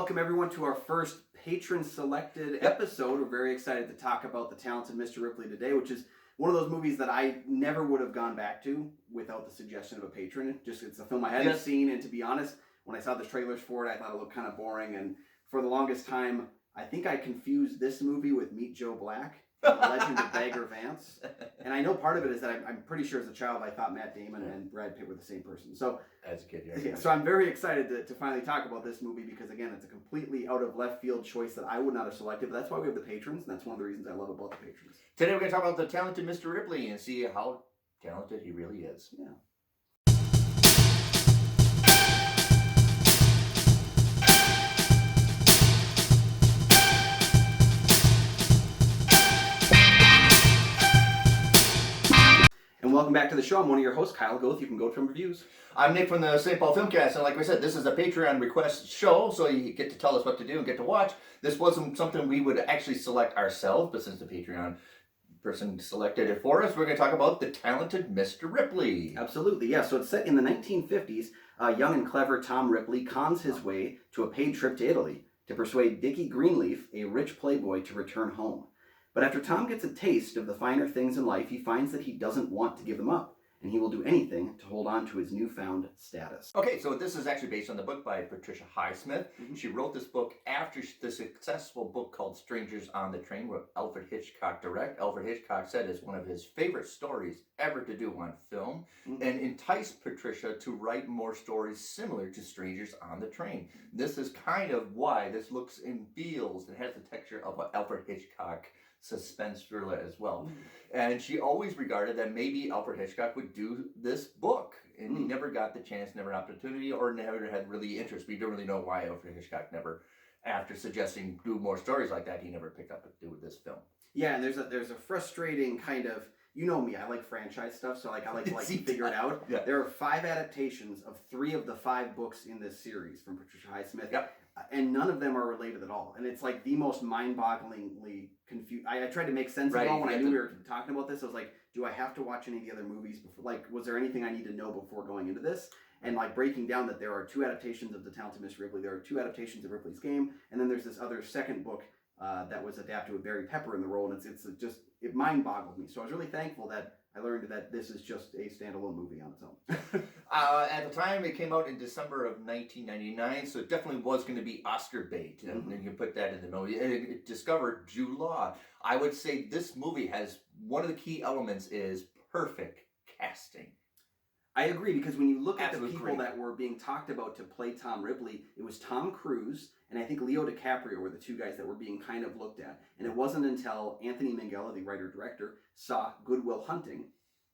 welcome everyone to our first patron-selected episode. We're very excited to talk about The Talented Mr. Ripley today, which is one of those movies that I never would have gone back to without the suggestion of a patron. It's a film I hadn't seen, and to be honest, when I saw the trailers for it, I thought it looked kind of boring, and for the longest time, I think I confused this movie with Meet Joe Black, The Legend of Bagger Vance. And I know part of it is that I'm pretty sure as a child I thought Matt Damon and Brad Pitt were the same person. So as a kid, so I'm very excited to finally talk about this movie because, again, it's a completely out of left field choice that I would not have selected. But that's why we have the patrons, and that's one of the reasons I love about the patrons. Today we're going to talk about The Talented Mr. Ripley and see how talented he really is. Yeah. And welcome back to the show. I'm one of your hosts, Kyle Goethe. You can go from reviews. I'm Nick from the St. Paul Filmcast, and like we said, this is a Patreon request show, so you get to tell us what to do and get to watch. This wasn't something we would actually select ourselves, but since the Patreon person selected it for us, we're going to talk about The Talented Mr. Ripley. Absolutely, yeah. So it's set in the 1950s. Young and clever Tom Ripley cons his way to a paid trip to Italy to persuade Dickie Greenleaf, a rich playboy, to return home. But after Tom gets a taste of the finer things in life, he finds that he doesn't want to give them up, and he will do anything to hold on to his newfound status. Okay, so this is actually based on the book by Patricia Highsmith. Mm-hmm. She wrote this book after the successful book called Strangers on the Train, where Alfred Hitchcock directed. Alfred Hitchcock said it's one of his favorite stories ever to do on film, and enticed Patricia to write more stories similar to Strangers on the Train. This is kind of why this looks and feels and has the texture of what Alfred Hitchcock suspense thriller as well. And she always regarded that maybe Alfred Hitchcock would do this book, and he never got the chance, never an opportunity, or never had really interest. We don't really know why Alfred Hitchcock never, after suggesting do more stories like that, he never picked up to do this film. Yeah, and there's a frustrating kind of, you know me, I like franchise stuff, so I like to figure it out. Yeah. There are 5 adaptations of 3 of the 5 books in this series from Patricia Highsmith. Yep. And none of them are related at all. And it's like the most mind-bogglingly confused. I tried to make sense of it all when I knew we were talking about this. I was like, do I have to watch any of the other movies before? Like, was there anything I need to know before going into this? And like breaking down that there are 2 adaptations of The Talented Mr. Ripley. There are 2 adaptations of Ripley's Game. And then there's this other second book that was adapted with Barry Pepper in the role. And it mind-boggled me. So I was really thankful that I learned that this is just a standalone movie on its own. At the time, it came out in December of 1999, so it definitely was going to be Oscar bait. And you can put that in the movie. And it discovered Jude Law. I would say this movie has, one of the key elements is perfect casting. I agree, because when you look at the people that were being talked about to play Tom Ripley, it was Tom Cruise and I think Leo DiCaprio were the 2 guys that were being kind of looked at. And it wasn't until Anthony Minghella, the writer-director, saw Good Will Hunting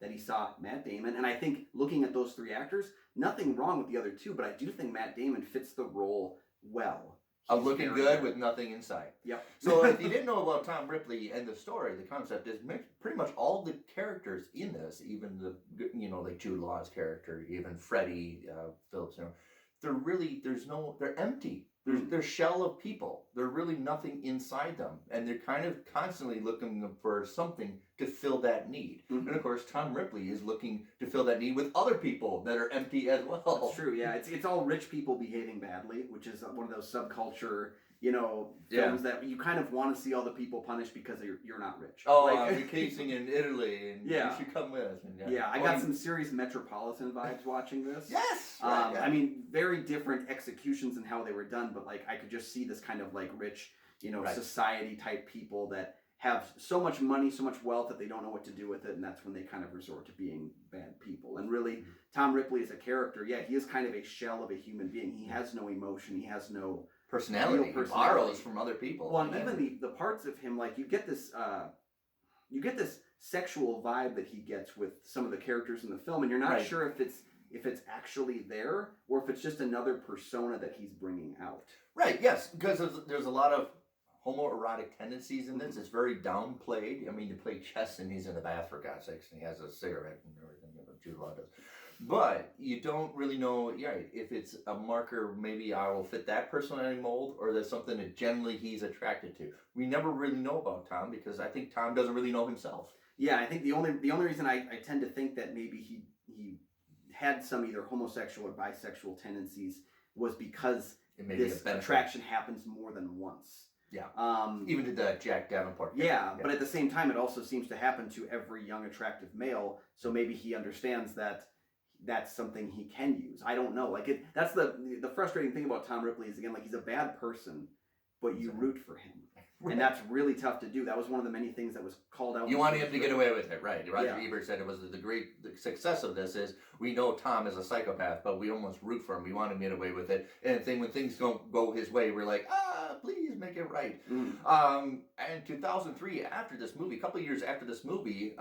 that he saw Matt Damon. And I think looking at those 3 actors, nothing wrong with the other 2, but I do think Matt Damon fits the role well. Of looking good with nothing inside. Yep. So if you didn't know about Tom Ripley and the story, the concept is pretty much all the characters in this, even like Jude Law's character, even Freddie Phillips, they're empty. They're shell of people. They're really nothing inside them. And they're kind of constantly looking for something to fill that need. And of course, Tom Ripley is looking to fill that need with other people that are empty as well. That's true, yeah. It's all rich people behaving badly, which is one of those subculture, films that you kind of want to see all the people punished because you're not rich. Oh, I'm vacationing in Italy, and you should come with us. And, I got some serious Metropolitan vibes watching this. Yes! I mean, very different executions and how they were done, but I could just see this kind of rich, society type people that have so much money, so much wealth that they don't know what to do with it, and that's when they kind of resort to being bad people. And really, Tom Ripley is a character. Yeah, he is kind of a shell of a human being. He has no emotion. He has no personality. He borrows from other people. Well, and even the parts of him, you get this sexual vibe that he gets with some of the characters in the film, and you're not sure if it's actually there or if it's just another persona that he's bringing out. Right. Yes, because there's a lot of homoerotic tendencies in this. It's very downplayed. I mean, you play chess and he's in the bath, for God's sakes, and he has a cigarette and everything, Jude Law does. But you don't really know, if it's a marker, maybe I will fit that personality mold, or there's something that generally he's attracted to. We never really know about Tom, because I think Tom doesn't really know himself. Yeah, I think the only reason I tend to think that maybe he had some either homosexual or bisexual tendencies was because it may be a this benefit. attraction happens more than once. Yeah. Even to the Jack Davenport character. Yeah, but at the same time, it also seems to happen to every young, attractive male. So maybe he understands that that's something he can use. I don't know. Like that's the frustrating thing about Tom Ripley is, again, like, he's a bad person, but you root for him. And that's really tough to do. That was one of the many things that was called out. You want him to get away with it, right? Roger Yeah. Ebert said it was the success of this is we know Tom is a psychopath, but we almost root for him. We want him to get away with it. And when things don't go his way, we're like, please make it right. And 2003, after this movie, a couple of years after this movie,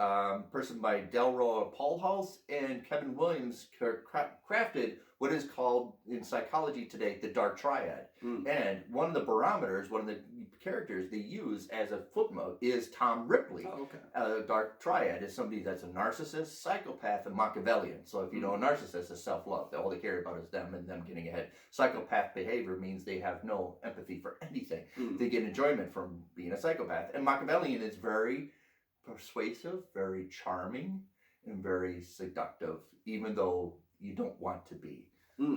person by Delroy Paulhaus and Kevin Williams crafted what is called in psychology today the dark triad. And one of the barometers, one of the characters they use as a footnote is Tom Ripley. Oh, okay. Dark triad is somebody that's a narcissist, psychopath, and Machiavellian. So if you know, a narcissist is self-love. All they care about is them and them getting ahead. Psychopath behavior means they have no empathy for anything. They get enjoyment from being a psychopath. And Machiavellian is very persuasive, very charming, and very seductive, even though you don't want to be.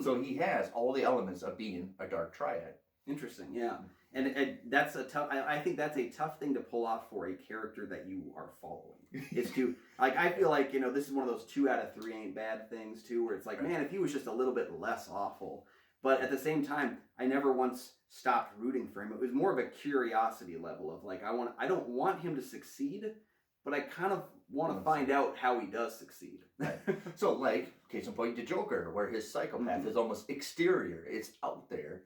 So he has all the elements of being a dark triad. Interesting, yeah. And that's a tough. I think that's a tough thing to pull off for a character that you are following. Is to, like, I feel like, this is one of those 2 out of 3 ain't bad things too, where it's like, man, if he was just a little bit less awful. But at the same time, I never once stopped rooting for him. It was more of a curiosity level of like, I don't want him to succeed, but I kind of want to find out how he does succeed. Right. So, like, case in point, the Joker, where his psychopath is almost exterior. It's out there.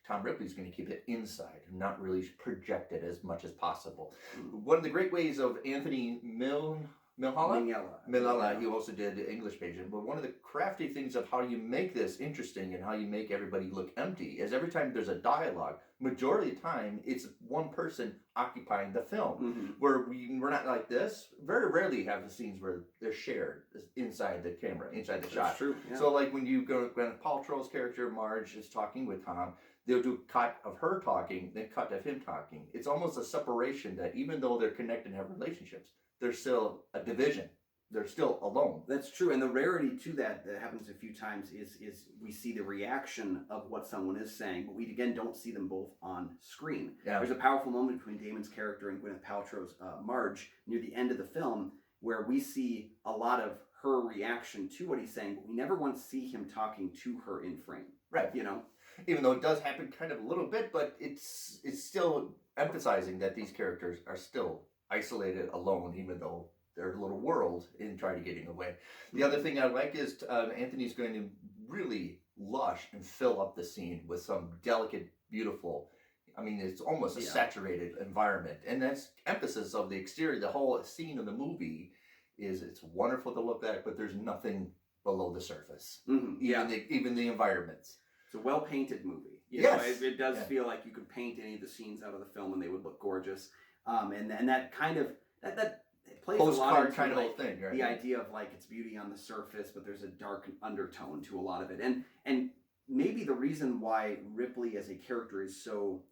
Tom Ripley's going to keep it inside and not really project it as much as possible. One of the great ways of Anthony Minghella, he also did the English patient, but one of the crafty things of how you make this interesting and how you make everybody look empty is every time there's a dialogue, majority of the time it's one person occupying the film. Where we're not like this, very rarely have the scenes where they're shared inside the camera, inside the shot. That's true. Yeah. So like when Gwyneth Paltrow's character Marge is talking with Tom, they'll do a cut of her talking, then cut of him talking. It's almost a separation that even though they're connected and have relationships, there's still a division. They're still alone. That's true, and the rarity to that happens a few times is we see the reaction of what someone is saying, but we again don't see them both on screen. Yeah. There's a powerful moment between Damon's character and Gwyneth Paltrow's Marge near the end of the film where we see a lot of her reaction to what he's saying, but we never once see him talking to her in frame. Right. Even though it does happen kind of a little bit, but it's still emphasizing that these characters are still isolated, alone, even though their little world in trying to getting away. The other thing I like is Anthony's going to really lush and fill up the scene with some delicate, beautiful, it's almost a saturated environment. And that's emphasis of the exterior. The whole scene of the movie is it's wonderful to look at, but there's nothing below the surface. Even the environments. It's a well-painted movie. It does feel like you could paint any of the scenes out of the film and they would look gorgeous. And that kind of that plays postcard a lot into kind like, of thing, right? The idea of like it's beauty on the surface, but there's a dark undertone to a lot of it. And maybe the reason why Ripley as a character is so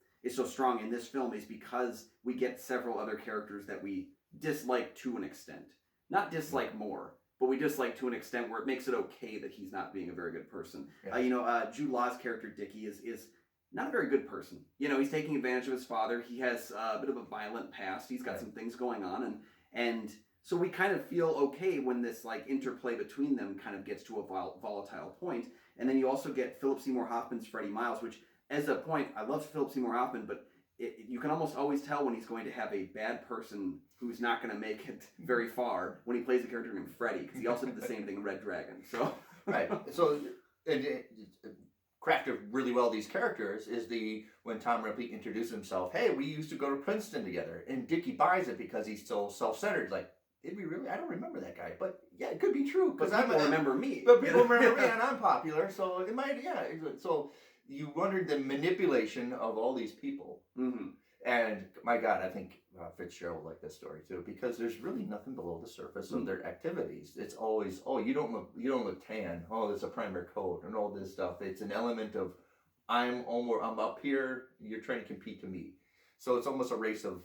strong in this film is because we get several other characters that we dislike to an extent. Not dislike more, but we dislike to an extent where it makes it okay that he's not being a very good person. Jude Law's character Dickie is not a very good person. He's taking advantage of his father. He has a bit of a violent past. He's got some things going on, and so we kind of feel okay when this like interplay between them kind of gets to a volatile point. And then you also get Philip Seymour Hoffman's Freddie Miles, which as a point, I love Philip Seymour Hoffman, but you can almost always tell when he's going to have a bad person who's not going to make it very far when he plays a character named Freddie, because he also did the same thing in Red Dragon. So right. So crafted really well these characters is when Tom Ripley introduced himself, hey, we used to go to Princeton together, and Dickie buys it because he's so self-centered. Like, did we really? I don't remember that guy, but yeah, it could be true because people remember me. But people remember me, and I'm popular, so it might. Yeah. So you wondered the manipulation of all these people, and my God, I think Fitzgerald liked this story too, because there's really nothing below the surface of their activities. It's always, oh, you don't look tan. Oh, there's a primer coat and all this stuff. It's an element of I'm up here. You're trying to compete to me. So it's almost a race of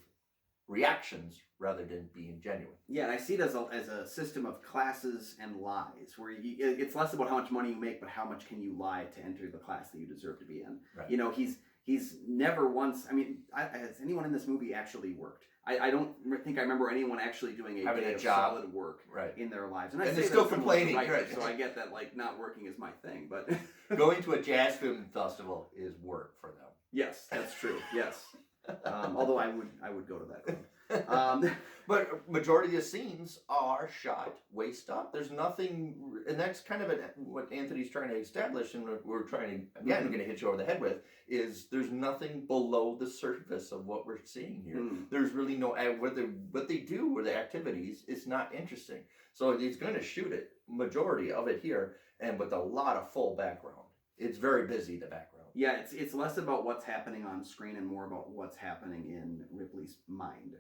reactions rather than being genuine. Yeah, and I see it as a system of classes and lies, where it's less about how much money you make, but how much can you lie to enter the class that you deserve to be in. Right. You know, he's never once. I mean, has anyone in this movie actually worked? I don't think I remember anyone actually doing a day of solid work in their lives. And they're still complaining. Right. So I get that, like, not working is my thing, but going to a jazz film festival is work for them. Yes, that's true. Yes. Although I would go to that club. But majority of the scenes are shot waist up. There's nothing, and that's kind of what Anthony's trying to establish, and we're trying to, again, going to hit you over the head with, is there's nothing below the surface of what we're seeing here. There's really no, what they do with the activities is not interesting. So he's going to shoot it, majority of it here, and with a lot of full background. It's very busy, the background. Yeah, it's less about what's happening on screen and more about what's happening in Ripley's mind,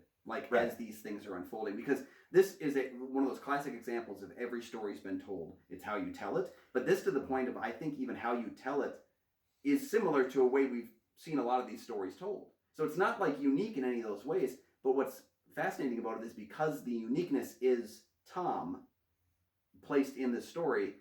as these things are unfolding. Because this is one of those classic examples of every story's been told. It's how you tell it. But this, to the point of, I think even how you tell it is similar to a way we've seen a lot of these stories told. So it's not like unique in any of those ways. But what's fascinating about it is because the uniqueness is Tom placed in the story,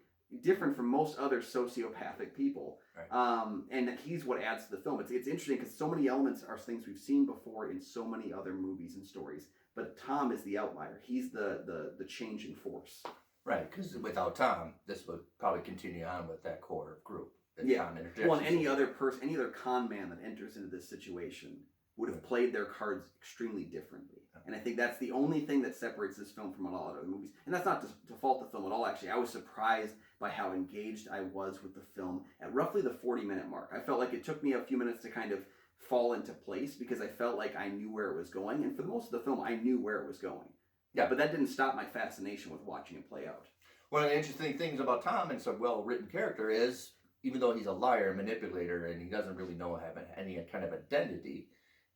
different from most other sociopathic people. Right. And he's what adds to the film. It's interesting because so many elements are things we've seen before in so many other movies and stories. But Tom is the outlier. He's the changing force. Right, because without Tom, this would probably continue on with that core group. Well, and any other con man that enters into this situation would have played their cards extremely differently. And I think that's the only thing that separates this film from a lot of other movies. And that's not to fault the film at all, actually. I was surprised by how engaged I was with the film at roughly the 40-minute mark. I felt like it took me a few minutes to kind of fall into place because I felt like I knew where it was going. And for most of the film, I knew where it was going. Yeah, but that didn't stop my fascination with watching it play out. One of the interesting things about Tom, and it's a well-written character, is even though he's a liar, manipulator, and he doesn't really have any kind of identity,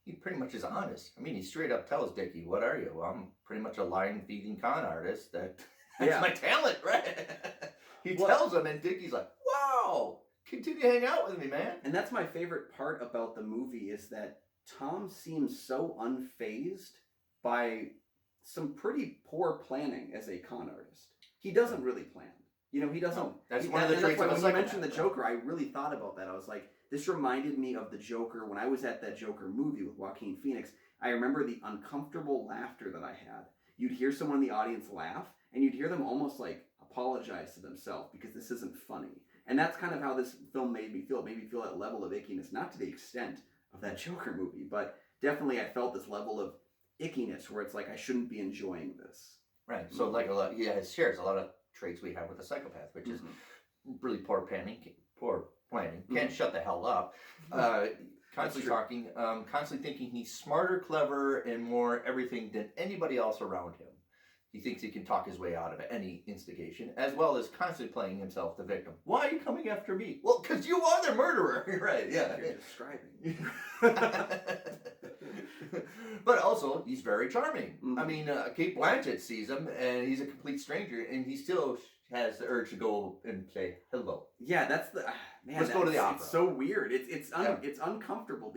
he pretty much is honest. I mean, he straight up tells Dickie, "What are you?" "Well, I'm pretty much a lying, thieving con artist. That's my talent, right?" He tells him, and Dickie's like, "Wow, continue to hang out with me, man." And that's my favorite part about the movie is that Tom seems so unfazed by some pretty poor planning as a con artist. He doesn't really plan. You know, he doesn't. No, that's one of the traits of a psychopath. When you mentioned the Joker, I really thought about that. I was like, this reminded me of the Joker. When I was at that Joker movie with Joaquin Phoenix, I remember the uncomfortable laughter that I had. You'd hear someone in the audience laugh, and you'd hear them almost like apologize to themselves because this isn't funny. And that's kind of how this film made me feel. It made me feel that level of ickiness, not to the extent of that Joker movie, but definitely I felt this level of ickiness where it's like I shouldn't be enjoying this. Right. So like it shares a lot of traits we have with a psychopath, which is really poor planning, can't shut the hell up, constantly talking, constantly thinking he's smarter, clever, and more everything than anybody else around him. He thinks he can talk his way out of any instigation, as well as constantly playing himself the victim. "Why are you coming after me?" "Well, because you are the murderer." Right, yeah. You're describing. But also, he's very charming. I mean, Kate Blanchett sees him, and he's a complete stranger, and he still has the urge to go and say hello. Yeah, that's the man. Let's go to the opera. It's so weird. It's uncomfortable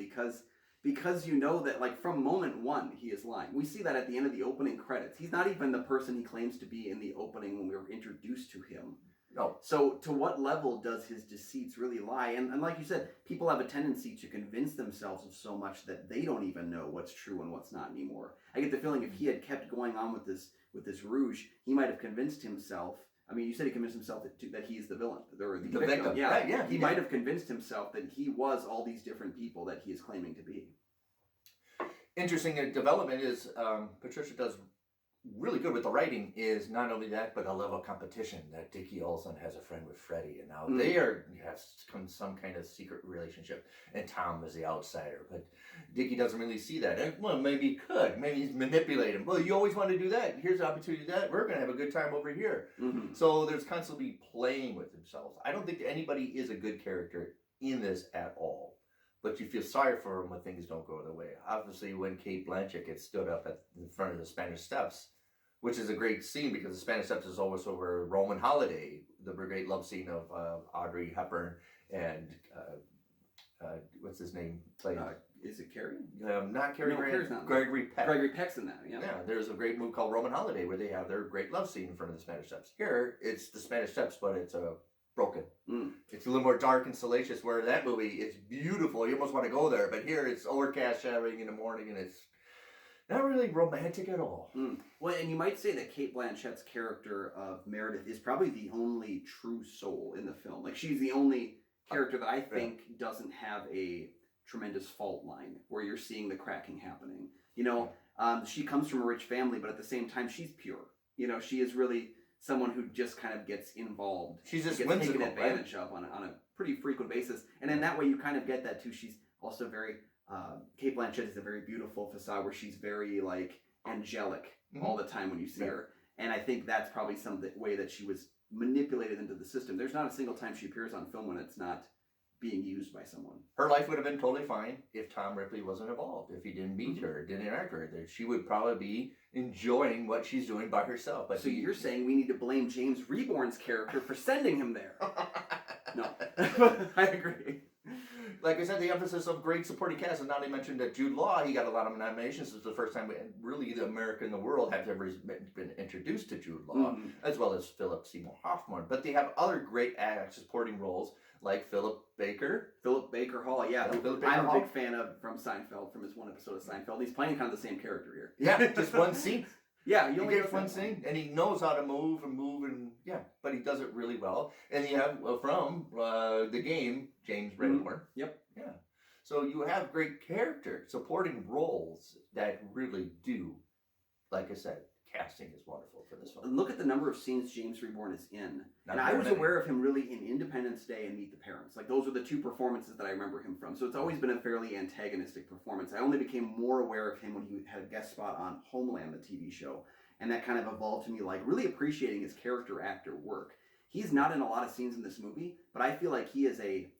because you know that, like, from moment one he is lying. We see that at the end of the opening credits. He's not even the person he claims to be in the opening when we were introduced to him. No. So to what level does his deceits really lie? And like you said, people have a tendency to convince themselves of so much that they don't even know what's true and what's not anymore. I get the feeling if he had kept going on with this rouge, he might have convinced himself. I mean, you said he convinced himself that he's the villain, or the victim. Yeah, right, yeah. He might have convinced himself that he was all these different people that he is claiming to be. Interesting development is Patricia does really good with the writing is not only that, but a level of competition that Dickie Olsen has a friend with Freddie, and now they have some kind of secret relationship, and Tom is the outsider, but Dickie doesn't really see that. And, well, maybe he could. Maybe he's manipulating. Well, you always want to do that. Here's the opportunity to do that. We're going to have a good time over here. So there's constantly playing with themselves. I don't think anybody is a good character in this at all. But you feel sorry for him when things don't go their way. Obviously, when Kate Blanchett gets stood up in front of the Spanish Steps, which is a great scene because the Spanish Steps is always over Roman holiday, the great love scene of Audrey Hepburn and what's his name? Played. Is it Cary? Not Cary Grant. Cary's not. Gregory Peck. Gregory Peck's in that. Yeah. Yeah, there's a great movie called Roman Holiday where they have their great love scene in front of the Spanish Steps. Here, it's the Spanish Steps, but it's broken. It's a little more dark and salacious, where that movie is beautiful. You almost want to go there. But here, it's overcast showering in the morning, and it's not really romantic at all. Well, and you might say that Cate Blanchett's character of Meredith is probably the only true soul in the film. Like, she's the only character that I think doesn't have a tremendous fault line where you're seeing the cracking happening. You know, she comes from a rich family, but at the same time, she's pure. You know, she is really someone who just kind of gets involved. She's just gets whimsical, taken advantage of on a pretty frequent basis. And in that way, you kind of get that too. She's also very, Cate Blanchett is a very beautiful facade where she's very like angelic all the time when you see her. And I think that's probably some way that she was manipulated into the system. There's not a single time she appears on film when it's not being used by someone. Her life would have been totally fine if Tom Ripley wasn't involved, if he didn't meet her, didn't interact with her. She would probably be enjoying what she's doing by herself. But so you're saying we need to blame James Reborn's character for sending him there? No, I agree. Like I said, the emphasis of great supporting cast, and not to mention that Jude Law, he got a lot of nominations. This was the first time really the America in the world have ever been introduced to Jude Law, as well as Philip Seymour Hoffman. But they have other great supporting roles, like Philip Baker Hall, yeah. Philip Baker I'm a Hall. big fan of from Seinfeld, from his one episode of Seinfeld. He's playing kind of the same character here. Yeah, just one scene. Yeah, you only get one scene, and he knows how to move, and but he does it really well. And you have from the game, James Redmore. Yep. Yeah. So you have great character supporting roles that really do, like I said, casting is wonderful for this one. Look at the number of scenes James Reborn is in. Not and I was many. aware of him really in Independence Day and Meet the Parents. Like, those are the two performances that I remember him from. So it's always been a fairly antagonistic performance. I only became more aware of him when he had a guest spot on Homeland, the TV show. And that kind of evolved to me, like, really appreciating his character actor work. He's not in a lot of scenes in this movie, but I feel like he is a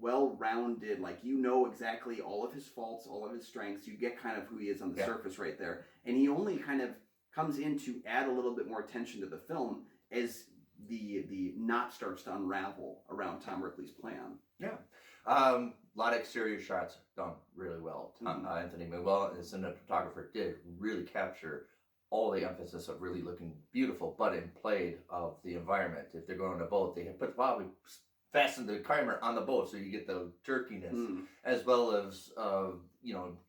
well-rounded, like, you know exactly all of his faults, all of his strengths. You get kind of who he is on the surface right there. And he only kind of comes in to add a little bit more attention to the film as the knot starts to unravel around Tom Ripley's plan. Yeah. A lot of exterior shots done really well. Anthony Manuel, the cinematographer, did really capture all the emphasis of really looking beautiful, but in played of the environment. If they're going on a boat, they have probably fasten the camera on the boat so you get the jerkiness, as well as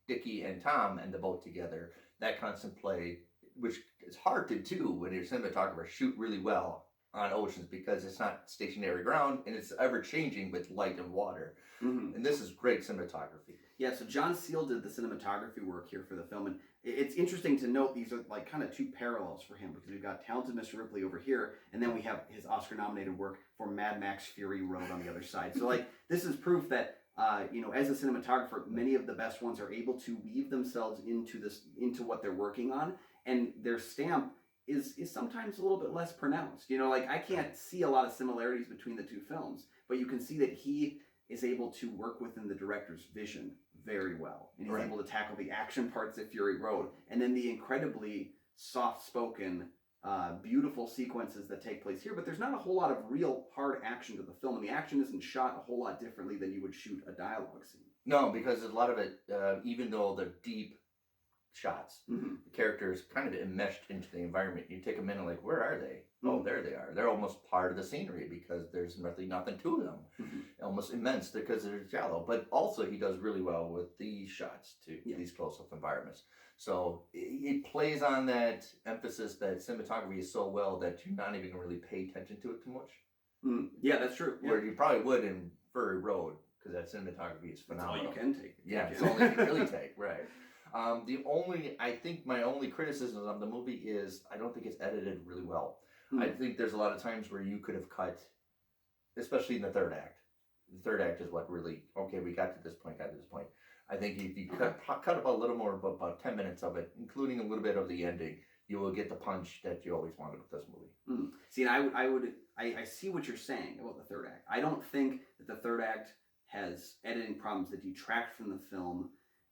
Dickie and Tom and the boat together. That constant play, which is hard to do when your cinematographer shoot really well on oceans, because it's not stationary ground and it's ever changing with light and water. And this is great cinematography. Yeah, so John Seal did the cinematography work here for the film, and it's interesting to note these are like kind of two parallels for him, because we've got Talented Mr. Ripley over here, and then we have his Oscar-nominated work for Mad Max Fury Road on the other side. So like, this is proof that as a cinematographer, many of the best ones are able to weave themselves into what they're working on, and their stamp is sometimes a little bit less pronounced. You know, like, I can't see a lot of similarities between the two films, but you can see that he is able to work within the director's vision very well. And he's able to tackle the action parts of Fury Road, and then the incredibly soft-spoken, beautiful sequences that take place here. But there's not a whole lot of real hard action to the film, and the action isn't shot a whole lot differently than you would shoot a dialogue scene. No, because a lot of it, even though they're deep shots, the characters kind of enmeshed into the environment. You take a minute, like, where are they? Oh, there they are. They're almost part of the scenery because there's really nothing to them. Almost immense because they're shallow. But also he does really well with these shots too, these close-up environments. So it plays on that emphasis that cinematography is so well that you're not even going to really pay attention to it too much. Yeah, that's true. Where you probably would in Fury Road, because that cinematography is phenomenal. That's all you can take. Yeah, it's all you can really take, right. I think my only criticism of the movie is I don't think it's edited really well. I think there's a lot of times where you could have cut, especially in the third act. The third act is what really, we got to this point. I think if you cut about a little more, about 10 minutes of it, including a little bit of the ending, you will get the punch that you always wanted with this movie. See, and I see what you're saying about the third act. I don't think that the third act has editing problems that detract from the film.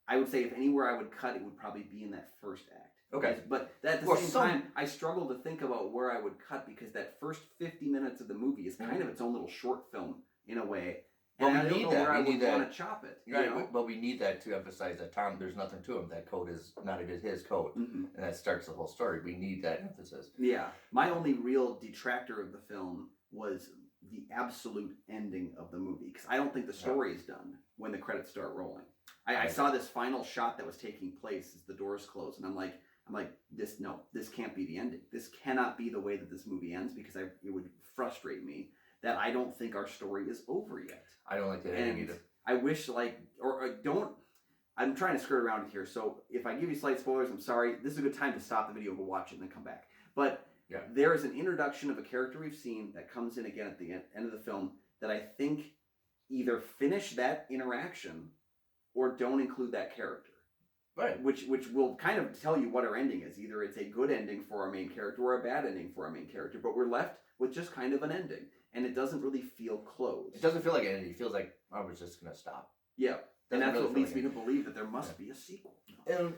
I would say if anywhere I would cut, it would probably be in that first act. Okay. But at the same time, I struggle to think about where I would cut, because that first 50 minutes of the movie is kind of its own little short film in a way. And Well, I we don't need know that. where I We need would that. want to chop it. You Right, know? but we need that to emphasize that Tom, there's nothing to him. That code is not his code, Mm-hmm. and that starts the whole story. We need that emphasis. Yeah, my only real detractor of the film was the absolute ending of the movie, because I don't think the story is done when the credits start rolling. I saw this final shot that was taking place as the doors close, and I'm like, this can't be the ending. This cannot be the way that this movie ends, because it would frustrate me that I don't think our story is over yet. I don't like that ending either. I wish, or don't. I'm trying to skirt around it here, so if I give you slight spoilers, I'm sorry. This is a good time to stop the video, go watch it, and then come back. But there is an introduction of a character we've seen that comes in again at the end of the film that I think either finish that interaction or don't include that character. Right. Which will kind of tell you what our ending is. Either it's a good ending for our main character or a bad ending for our main character, but we're left with just kind of an ending. And it doesn't really feel closed. It doesn't feel like an ending. It feels like I was just going to stop. Yeah. And that's really what leads me to believe that there must be a sequel. And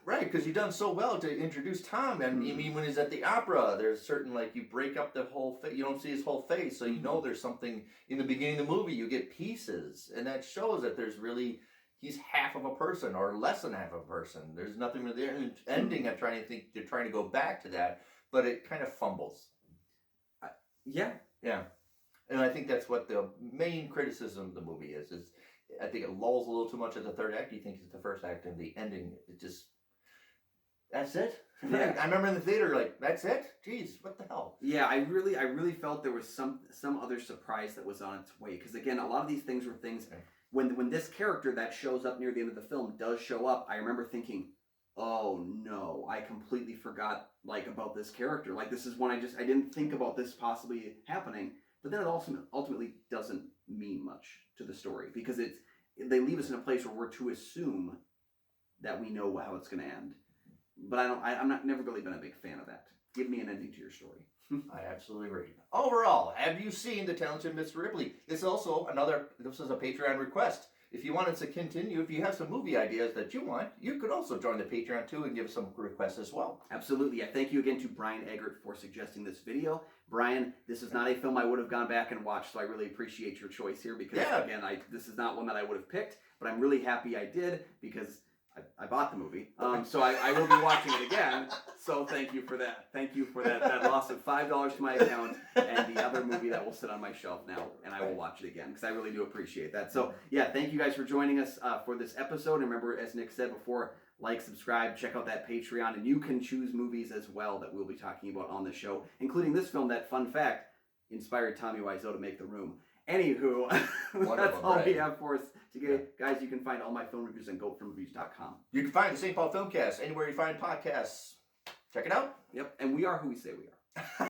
right, because you've done so well to introduce Tom. And I mean, when he's at the opera, there's certain, you break up the whole face. You don't see his whole face, so you know there's something in the beginning of the movie. You get pieces, and that shows that there's really, he's half of a person or less than half of a person. There's nothing really there. And ending, I'm trying to think, they're trying to go back to that, but it kind of fumbles. Yeah. Yeah. And I think that's what the main criticism of the movie is I think it lulls a little too much at the third act. You think it's the first act, and the ending, it just, that's it? Yeah. I remember in the theater, that's it? Jeez, what the hell? Yeah, I really felt there was some other surprise that was on its way. Because again, a lot of these things were things, when this character that shows up near the end of the film does show up, I remember thinking, oh no, I completely forgot about this character. This is one I didn't think about this possibly happening. But then it ultimately doesn't mean much to the story, because they leave us in a place where we're to assume that we know how it's going to end. But I'm never really been a big fan of that. Give me an ending to your story. I absolutely agree. Overall, have you seen The Talented Mr. Ripley? This is a Patreon request. If you want us to continue, if you have some movie ideas that you want, you could also join the Patreon too and give some requests as well. Absolutely. Thank you again to Brian Eggert for suggesting this video. Brian, this is not a film I would have gone back and watched, so I really appreciate your choice here, because again, this is not one that I would have picked, but I'm really happy I did, because I bought the movie. So I will be watching it again. So thank you for that. Thank you for that loss of $5 to my account, and the other movie that will sit on my shelf now, and I will watch it again, because I really do appreciate that. So thank you guys for joining us for this episode. And remember, as Nick said before, subscribe, check out that Patreon, and you can choose movies as well that we'll be talking about on the show, including this film that, fun fact, inspired Tommy Wiseau to make The Room. Anywho, that's all we have for us today. Guys, you can find all my film reviews on goatfilmreviews.com. You can find the St. Paul Filmcast anywhere you find podcasts. Check it out. Yep, and we are who we say we are.